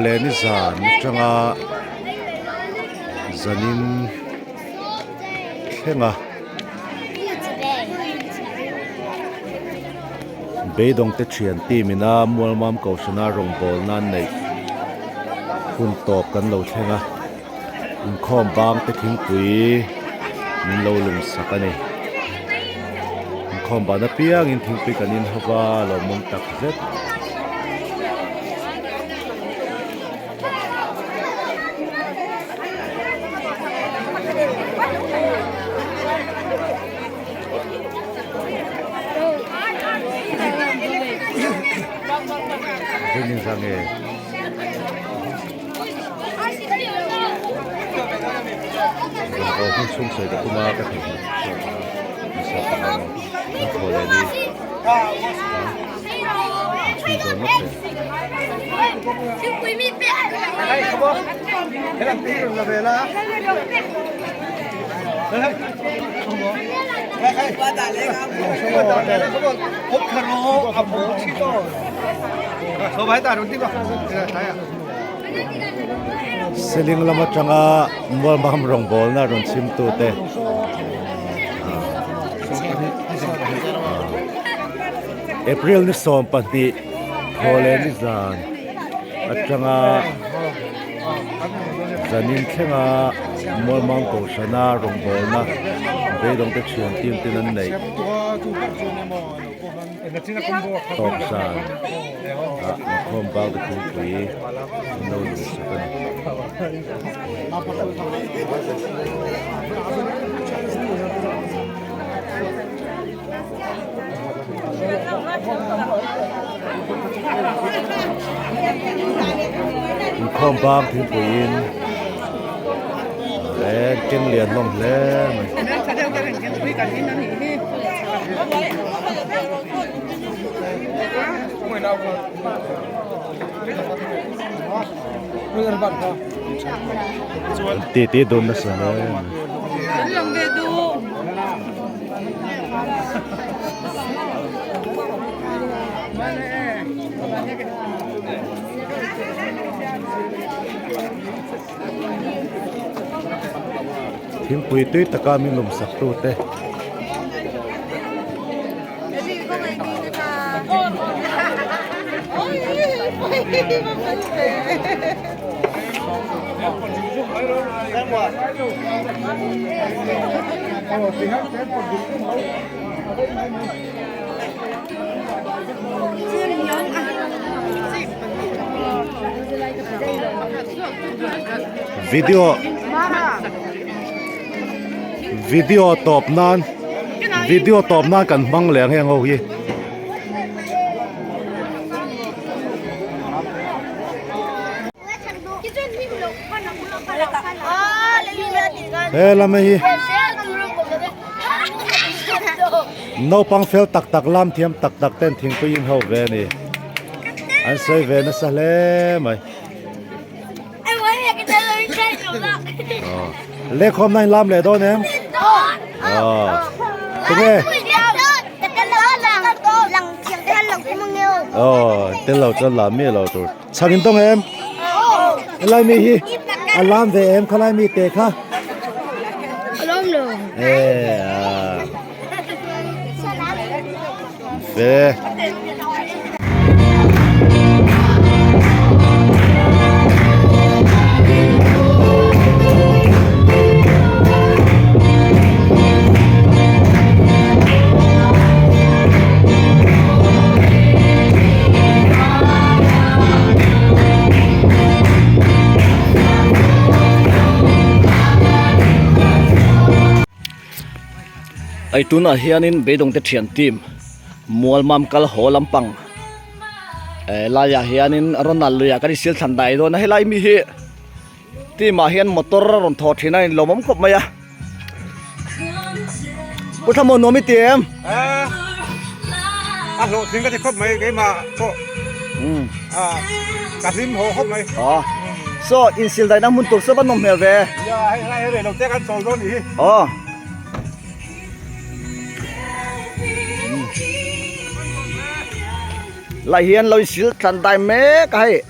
le ni zan changa zanin khenga beidong te thian ti mina mualmam ko suna rong bol nan nei hun top kan lo thenga in khom bang te thing pui min lo lum sakani in khom ba na piang in thing pui kanin hawa lo mong tak zet Ini sange oh sung sai da kuma ka thi sa pa na ko le ni chi do no se ai ko bo era ti la vela hút cà rô ẩm bố chi to số bài ta đúng tiếp à thấy à seling lama changa mol mam rong bol na ron sim tu te April ni som pati hole ni zan atanga zanin khenga mol mam ko sana rong bol na be dong te chian tim tin an nei top san khom ba de ku pui no ni sakan khom ba thi puin le keng lian long le ti don na sa le Thím pui tui taka min lum sak tu te video top nan kan mang leng heng ho hi la me hi no pang fel tak lam thiam tak ten thing pe in ho ve ni an sei ve na sa le mai le khom nai lam le do nem thế nghe tên lẩu cho làm mía lẩu rồi sao đến tông em lại mi hi làm về em không lại mi tệ khá về ai tuna hianin beidong te thian tim mual mam kal ho lampang la ya hianin ronaldo ya kari sil thandai do na helai mi hi ti ma hian motor ron tho thina in lomom khop maya puthamo nomi tem lo thing ka ti khop mai cái mà so ka sim ho khop mai so in sil dai na mun tur so ban nom mel ve ya hai re lo te kan so do ni lại hiền lôi xíu thần tài mé cái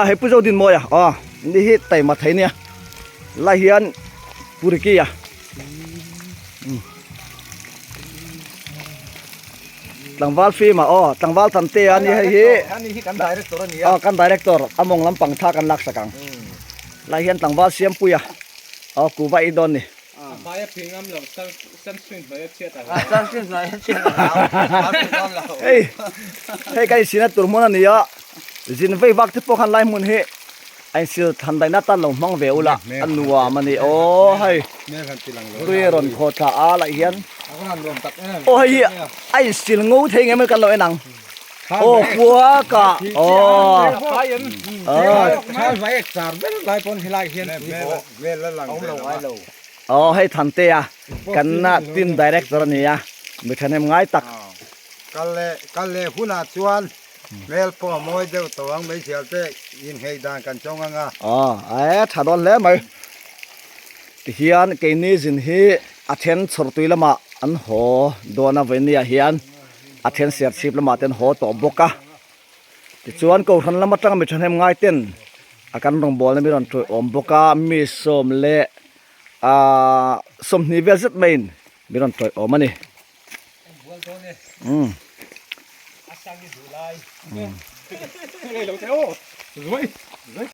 hay pu zo din mo ya ni hi tai ma thai ne la hian puriki ya tangwal fi ma tangwal tan te ani hi Ani hi kan director ni kan director among lampang tha kan lak sakang la hian tangwal siam pu ya ku ba idon ni Maya pingam lo sunscreen maya chet Sansin na yan siya. hey kai sina turmona ni ya jin vei bak te po khan lai mun he ai sil than dai na tan lo mang ve ula anwa mani hai Me kan tilang lo. tuiron kho tha a la hian Ako nan rom tak na. hay ai sil ngô thế nghe mới kan lo enang kwa ka Khai vai extra ben lai pon hilai hian. Me la lang. Ông lo ai lo. hay than te ya kan na tin director ni ya mi thanem ngai tak Kalle huna chuan mel po moi deu tawang mai sial te in hei dan kan chonga nga. ai thadon le mai ti hian ke ni jin hi athen chhor tuilama an ho dona venia hian athen ser chip lama ten ho to boka ti chuan ko than lama tang mi thanem ngai ten akan rong bol na mi ron troi om boka mi som le som ni vel zet main mi ron troi om ani Asang ni dulai. Lo teo. Rồi.